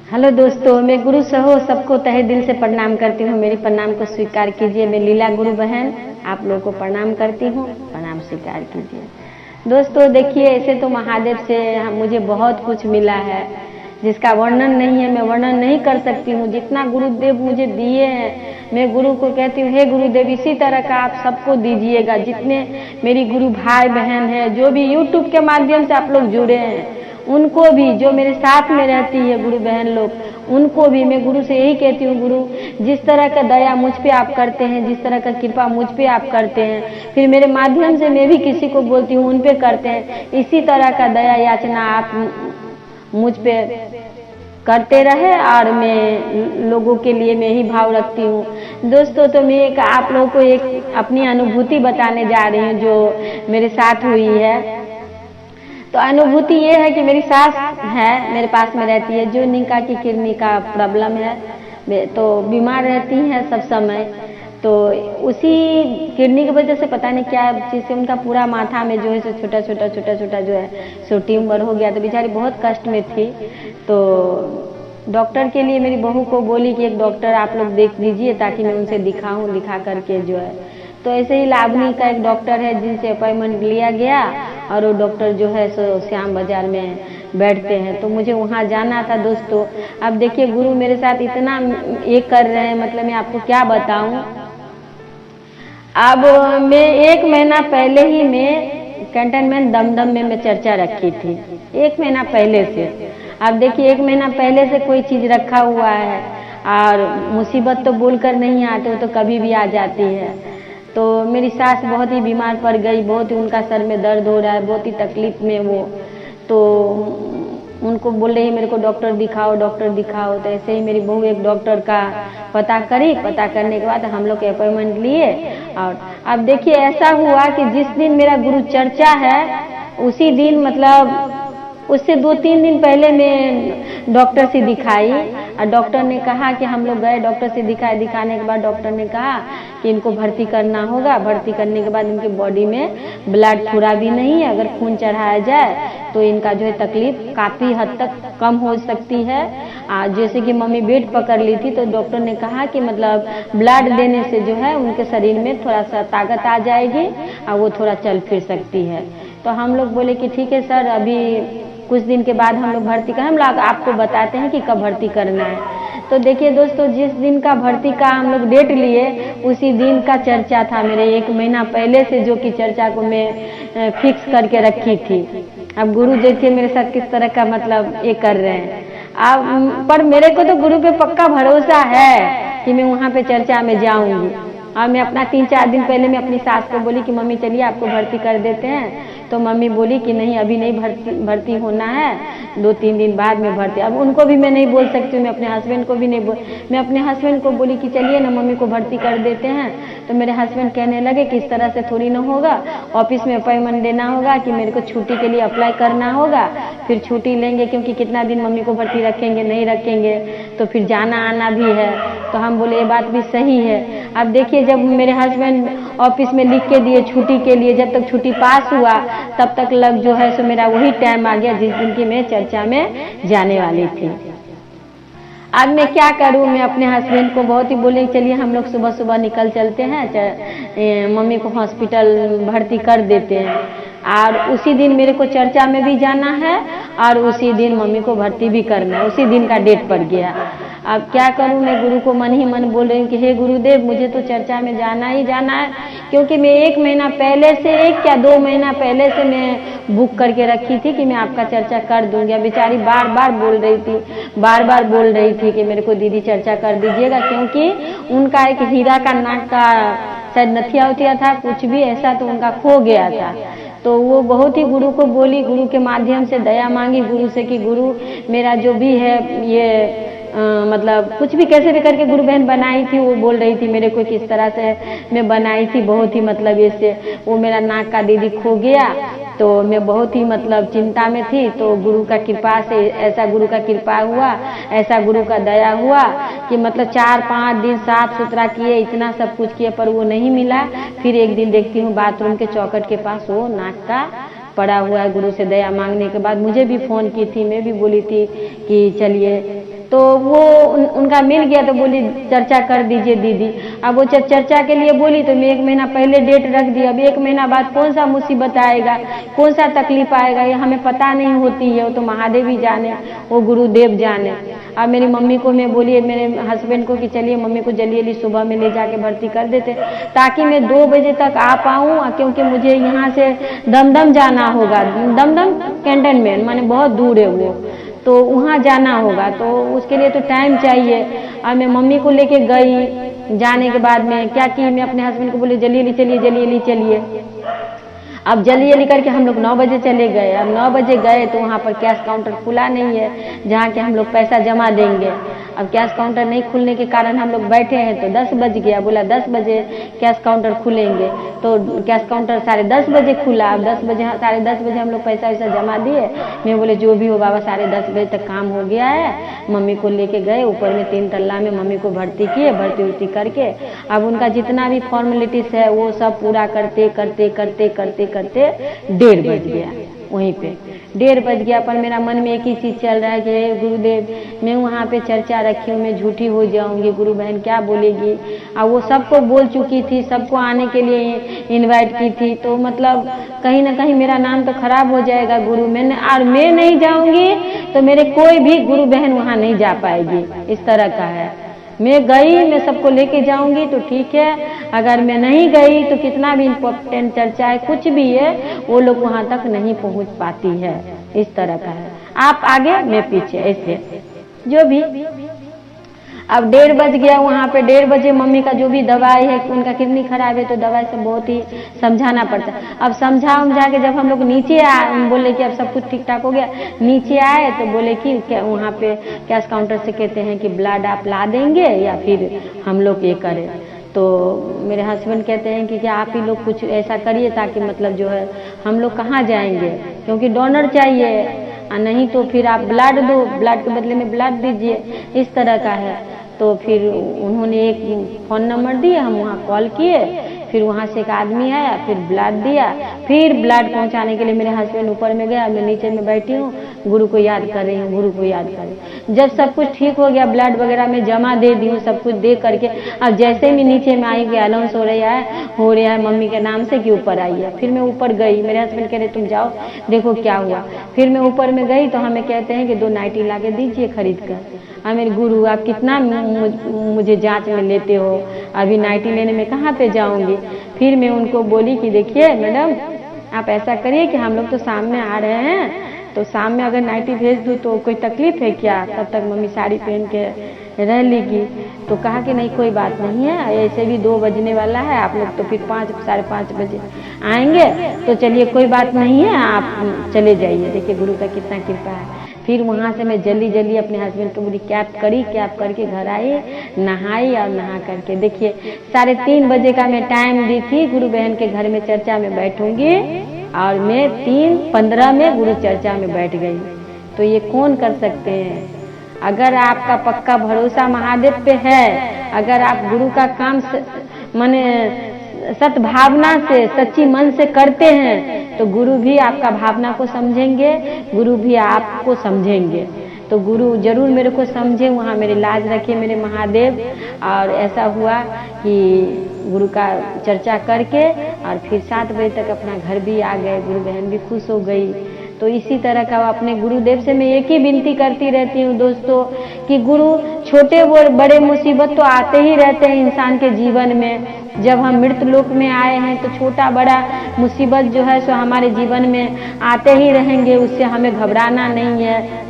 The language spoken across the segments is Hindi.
हेलो दोस्तों, मैं गुरु सहो सबको तहे दिल से प्रणाम करती हूँ। मेरी प्रणाम को स्वीकार कीजिए। मैं लीला गुरु बहन आप लोगों को प्रणाम करती हूँ, प्रणाम स्वीकार कीजिए। दोस्तों देखिए, ऐसे तो महादेव से मुझे बहुत कुछ मिला है जिसका वर्णन नहीं है, मैं वर्णन नहीं कर सकती हूँ। जितना गुरुदेव मुझे दिए हैं, मैं गुरु को कहती हूँ, हे गुरुदेव इसी तरह का आप सबको दीजिएगा। जितने मेरी गुरु भाई बहन है, जो भी यूट्यूब के माध्यम से आप लोग जुड़े हैं, उनको भी, जो मेरे साथ में रहती है गुरु बहन लोग, उनको भी मैं गुरु से यही कहती हूँ, गुरु जिस तरह का दया मुझ पे आप करते हैं, जिस तरह का कृपा मुझ पे आप करते हैं, फिर मेरे माध्यम से मैं भी किसी को बोलती हूँ उन पे करते हैं, इसी तरह का दया याचना आप मुझ पे करते रहे। और मैं लोगों के लिए मैं ही भाव रखती हूँ। दोस्तों तो मैं आप लोगों को एक अपनी अनुभूति बताने जा रही हूँ जो मेरे साथ हुई है। तो अनुभूति ये है कि मेरी सास है, मेरे पास में रहती है, जो निका की किडनी का प्रॉब्लम है, तो बीमार रहती है सब समय। तो उसी किडनी की वजह से पता नहीं क्या चीज़ से उनका पूरा माथा में जो है सो छोटा छोटा जो है सो ट्यूमर हो गया। तो बेचारी बहुत कष्ट में थी। तो डॉक्टर के लिए मेरी बहू को बोली कि एक डॉक्टर आप लोग देख लीजिए ताकि मैं उनसे दिखाऊं, दिखा करके जो है। तो ऐसे ही लावनी का एक डॉक्टर है जिनसे अपॉइंटमेंट लिया गया, और वो डॉक्टर जो है सो श्याम बाजार में बैठते हैं। तो मुझे वहाँ जाना था दोस्तों। अब देखिए गुरु मेरे साथ इतना ये कर रहे हैं, मतलब मैं आपको क्या बताऊं। अब मैं 1 महीना पहले ही मैं कैंटनमेंट दमदम में मैं चर्चा रखी थी, 1 महीना पहले से। अब देखिए 1 महीना पहले से कोई चीज़ रखा हुआ है, और मुसीबत तो बोलकर नहीं आते, वो तो कभी भी आ जाती है। तो मेरी सास बहुत ही बीमार पड़ गई, बहुत ही उनका सर में दर्द हो रहा है, बहुत ही तकलीफ में वो। तो उनको बोल रही मेरे को डॉक्टर दिखाओ, डॉक्टर दिखाओ। तो ऐसे ही मेरी बहू एक डॉक्टर का पता करी, पता करने के बाद हम लोग के अपॉइंटमेंट लिए। और अब देखिए ऐसा हुआ कि जिस दिन मेरा गुरु चर्चा है उसी दिन, मतलब उससे 2-3 दिन पहले मैं डॉक्टर से दिखाई, और डॉक्टर ने कहा कि हम लोग गए डॉक्टर से दिखाए। दिखाने के बाद डॉक्टर ने कहा कि इनको भर्ती करना होगा। भर्ती करने के बाद इनकी बॉडी में ब्लड थोड़ा भी नहीं है, अगर खून चढ़ाया जाए तो इनका जो है तकलीफ काफ़ी हद तक कम हो सकती है। जैसे कि मम्मी बेड पकड़ ली थी, तो डॉक्टर ने कहा कि मतलब ब्लड देने से जो है उनके शरीर में थोड़ा सा ताकत आ जाएगी और वो थोड़ा चल फिर सकती है। तो हम लोग बोले कि ठीक है सर, अभी कुछ दिन के बाद हम लोग भर्ती करें, हम लोग आपको बताते हैं कि कब भर्ती करना है। तो देखिए दोस्तों, जिस दिन का भर्ती का हम लोग डेट लिए उसी दिन का चर्चा था मेरे 1 महीना पहले से, जो कि चर्चा को मैं फिक्स करके रखी थी। अब गुरु देखिए मेरे साथ किस तरह का मतलब ये कर रहे हैं। अब पर मेरे को तो गुरु पे पक्का भरोसा है कि मैं वहाँ पे चर्चा में जाऊँगी। और मैं अपना 3-4 दिन पहले मैं अपनी सास को बोली कि मम्मी चलिए आपको भर्ती कर देते हैं। तो मम्मी बोली कि नहीं अभी नहीं भर्ती होना है, 2-3 दिन बाद में भर्ती। अब उनको भी मैं नहीं बोल सकती हूँ, मैं अपने हस्बैंड को भी नहीं मैं अपने हस्बैंड को बोली कि चलिए ना मम्मी को भर्ती कर देते हैं। तो मेरे हस्बैंड कहने लगे कि इस तरह से थोड़ी ना होगा, ऑफिस में अपॉइंटमेंट देना होगा कि मेरे को छुट्टी के लिए अप्लाई करना होगा, फिर छुट्टी लेंगे, क्योंकि कितना दिन मम्मी को भर्ती रखेंगे, नहीं रखेंगे तो फिर जाना आना भी है। तो हम बोले ये बात भी सही है। अब देखिए जब मेरे हस्बैंड ऑफिस में लिख के दिए छुट्टी के लिए, जब तक छुट्टी पास हुआ तब तक लग जो है सो मेरा वही टाइम आ गया जिस दिन की मैं चर्चा में जाने वाली थी। अब मैं क्या करूं, मैं अपने हस्बैंड को बहुत ही बोली चलिए हम लोग सुबह सुबह निकल चलते हैं, मम्मी को हॉस्पिटल भर्ती कर देते हैं। और उसी दिन मेरे को चर्चा में भी जाना है और उसी दिन मम्मी को भर्ती भी करना है, उसी दिन का डेट पड़ गया। अब क्या करूं, मैं गुरु को मन ही मन बोल रही हूँ कि हे गुरुदेव मुझे तो चर्चा में जाना ही जाना है, क्योंकि मैं 1 महीना पहले से, 1 या 2 महीना पहले से मैं बुक करके रखी थी कि मैं आपका चर्चा कर दूंगी। बेचारी बार बार बोल रही थी कि मेरे को दीदी चर्चा कर दीजिएगा, क्योंकि उनका एक हीरा का नाक का शायद नथिया उथिया था, कुछ भी ऐसा तो उनका खो गया था। तो वो बहुत ही गुरु को बोली, गुरु के माध्यम से दया मांगी गुरु से कि गुरु मेरा जो भी है ये मतलब कुछ भी कैसे भी करके गुरु बहन बनाई थी, वो बोल रही थी मेरे को किस तरह से मैं बनाई थी, बहुत ही मतलब इससे वो मेरा नाक का दीदी खो गया। तो मैं बहुत ही मतलब चिंता में थी। तो गुरु का कृपा से ऐसा गुरु का कृपा हुआ, ऐसा गुरु का दया हुआ कि मतलब 4-5 दिन साफ सुथरा किए, इतना सब कुछ किए, पर वो नहीं मिला। फिर एक दिन देखती हूँ बाथरूम के चौखट के पास वो नाक का पड़ा हुआ है। गुरु से दया मांगने के बाद मुझे भी फ़ोन की थी, मैं भी बोली थी कि चलिए तो वो उनका मिल गया तो बोली चर्चा कर दीजिए दीदी। अब वो जब चर्चा के लिए बोली तो मैं 1 महीना पहले डेट रख दी। अब 1 महीना बाद कौन सा मुसीबत आएगा, कौन सा तकलीफ आएगा, ये हमें पता नहीं होती है। वो तो महादेव ही जाने, वो गुरुदेव जाने। अब मेरी मम्मी को मैं बोली, मेरे हस्बैंड को कि चलिए मम्मी को जल्दी सुबह में ले जाके भर्ती कर देते ताकि मैं 2 बजे तक आ पाऊँ, क्योंकि मुझे यहाँ से दमदम जाना होगा। दमदम कैंटनमेंट माने बहुत दूर है वो, तो वहाँ जाना होगा, तो उसके लिए तो टाइम चाहिए। और मैं मम्मी को लेके गई। जाने के बाद में क्या की, मैं अपने हस्बैंड को बोली जल्दी चलिए। अब जल्दी करके हम लोग 9 बजे चले गए। अब 9 बजे गए तो वहाँ पर कैश काउंटर खुला नहीं है जहाँ के हम लोग पैसा जमा देंगे। अब कैश काउंटर नहीं खुलने के कारण हम लोग बैठे हैं तो 10 बज गया। बोला 10 बजे कैश काउंटर खुलेंगे, तो कैश काउंटर 10:30 बजे खुला। अब 10 बजे 10:30 बजे हम लोग पैसा जमा दिए। मैं बोले जो भी हो बाबा 10:30 बजे तक काम हो गया है। मम्मी को लेके गए ऊपर में 3 तल्ला में, मम्मी को भर्ती किए। भर्ती करके अब उनका जितना भी फॉर्मेलिटीज है वो सब पूरा करते 1:30 बज गया। वहीं पे 1:30 बज गया, पर मेरा मन में एक ही चीज चल रहा है कि हे गुरुदेव, मैं वहाँ पे चर्चा रखी हूँ, मैं झूठी हो जाऊंगी, गुरु बहन क्या बोलेगी। और वो सबको बोल चुकी थी, सबको आने के लिए इनवाइट की थी, तो मतलब कहीं ना कहीं मेरा नाम तो खराब हो जाएगा गुरु में। और मैं नहीं जाऊंगी तो मेरे कोई भी गुरु बहन वहाँ नहीं जा पाएगी। इस तरह का है। मैं गई, मैं सबको लेके जाऊंगी तो ठीक है, अगर मैं नहीं गई तो कितना भी इम्पोर्टेंट चर्चा है, कुछ भी है, वो लोग वहां तक नहीं पहुंच पाती है। इस तरह का है, आप आगे मैं पीछे, ऐसे जो भी। अब 1:30 बज गया। वहाँ पे 1:30 बजे मम्मी का जो भी दवाई है, उनका किडनी खराब है तो दवाई से बहुत ही समझाना पड़ता है। अब समझा के जब हम लोग नीचे बोले कि अब सब कुछ ठीक ठाक हो गया, नीचे आए तो बोले कि क्या वहाँ पे कैश काउंटर से कहते हैं कि ब्लड आप ला देंगे या फिर हम लोग ये करें। तो मेरे हस्बैंड कहते हैं कि आप ही लोग कुछ ऐसा करिए ताकि मतलब जो है हम लोग कहाँ जाएंगे, क्योंकि डोनर चाहिए, नहीं तो फिर आप ब्लड दो, ब्लड के बदले में ब्लड दीजिए। इस तरह का है। तो फिर उन्होंने एक फ़ोन नंबर दिया, हम वहाँ कॉल किए, फिर वहाँ से एक आदमी आया, फिर ब्लड दिया। फिर ब्लड पहुँचाने के लिए मेरे हस्बैंड ऊपर में गया, मैं नीचे में बैठी हूँ, गुरु को याद कर रही हूँ, गुरु को याद कर रही हूँ। जब सब कुछ ठीक हो गया, ब्लड वगैरह में जमा दे दी हूँ, सब कुछ दे करके अब जैसे मैं नीचे में आई कि अनाउंस हो रहा है मम्मी के नाम से कि ऊपर आई है। फिर मैं ऊपर गई, मेरे हस्बैंड कह रहे तुम जाओ देखो क्या हुआ। फिर मैं ऊपर में गई तो हमें कहते हैं कि 2 नाइटी ला के दीजिए खरीद कर। मेरे गुरु आप कितना मुझे जांच में लेते हो, अभी नाइटी लेने में कहाँ पे जाऊंगी। फिर मैं उनको बोली कि देखिए मैडम, आप ऐसा करिए कि हम लोग तो शाम में आ रहे हैं, तो शाम में अगर नाइटी भेज दूँ तो कोई तकलीफ है क्या, तब तक मम्मी साड़ी पहन के रह लेगी। तो कहा कि नहीं कोई बात नहीं है, ऐसे भी 2 बजने वाला है, आप लोग तो फिर 5 साढ़े 5 बजे आएंगे, तो चलिए कोई बात नहीं है, आप चले जाइए। देखिए गुरु का कितना कृपा है। फिर वहाँ से मैं जल्दी अपने हस्बैंड को बोली कैब करके घर आई, नहाई और नहा करके देखिए 3:30 बजे का मैं टाइम दी थी, गुरु बहन के घर में चर्चा में बैठूंगी और मैं 3:15 में गुरु चर्चा में बैठ गई। तो ये कौन कर सकते हैं? अगर आपका पक्का भरोसा महादेव पे है, अगर आप गुरु का काम माने सद्भावना से, सच्ची मन से करते हैं, तो गुरु भी आपका भावना को समझेंगे, गुरु भी आपको समझेंगे। तो गुरु जरूर मेरे को समझे, वहाँ मेरी लाज रखे मेरे महादेव। और ऐसा हुआ कि गुरु का चर्चा करके और फिर 7 बजे तक अपना घर भी आ गए, गुरु बहन भी खुश हो गई। तो इसी तरह का अपने गुरुदेव से मैं एक ही विनती करती रहती हूँ दोस्तों कि गुरु, छोटे बड़े मुसीबत तो आते ही रहते हैं इंसान के जीवन में। जब हम मृत लोक में आए हैं तो छोटा बड़ा मुसीबत जो है सो हमारे जीवन में आते ही रहेंगे, उससे हमें घबराना नहीं है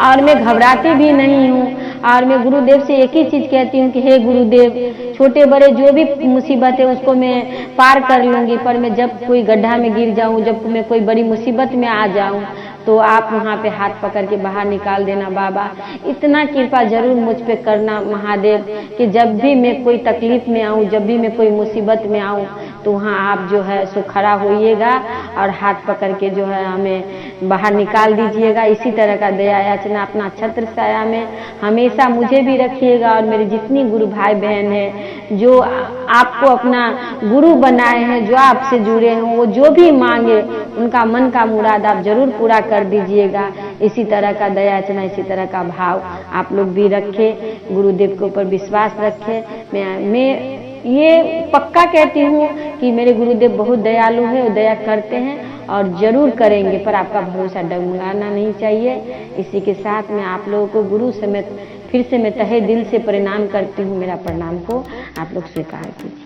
और मैं घबराती भी नहीं हूँ। और मैं गुरुदेव से एक ही चीज कहती हूँ कि हे गुरुदेव, छोटे बड़े जो भी मुसीबत है उसको मैं पार कर लूंगी, पर मैं जब कोई गड्ढा में गिर जाऊँ, जब मैं कोई बड़ी मुसीबत में आ जाऊँ, तो आप वहाँ पे हाथ पकड़ के बाहर निकाल देना बाबा। इतना कृपा जरूर मुझ पे करना महादेव कि जब भी मैं कोई तकलीफ में आऊँ, जब भी मैं कोई मुसीबत में आऊँ, तो वहाँ आप जो है सो खड़ा होइएगा और हाथ पकड़ के जो है हमें बाहर निकाल दीजिएगा। इसी तरह का दया याचना अपना छत्र छाया में हमेशा मुझे भी रखिएगा और मेरे जितनी गुरु भाई बहन हैं जो आपको अपना गुरु बनाए हैं, जो आपसे जुड़े हैं, वो जो भी मांगे उनका मन का मुराद आप जरूर पूरा कर दीजिएगा। इसी तरह का दया याचना, इसी तरह का भाव आप लोग भी रखें, गुरुदेव के ऊपर विश्वास रखें। मैं ये पक्का कहती हूँ कि मेरे गुरुदेव बहुत दयालु है और दया करते हैं और जरूर करेंगे, पर आपका भरोसा डगमगाना नहीं चाहिए। इसी के साथ मैं आप लोगों को गुरु समेत फिर से मैं तहे दिल से प्रणाम करती हूँ। मेरा प्रणाम को आप लोग स्वीकार कीजिए।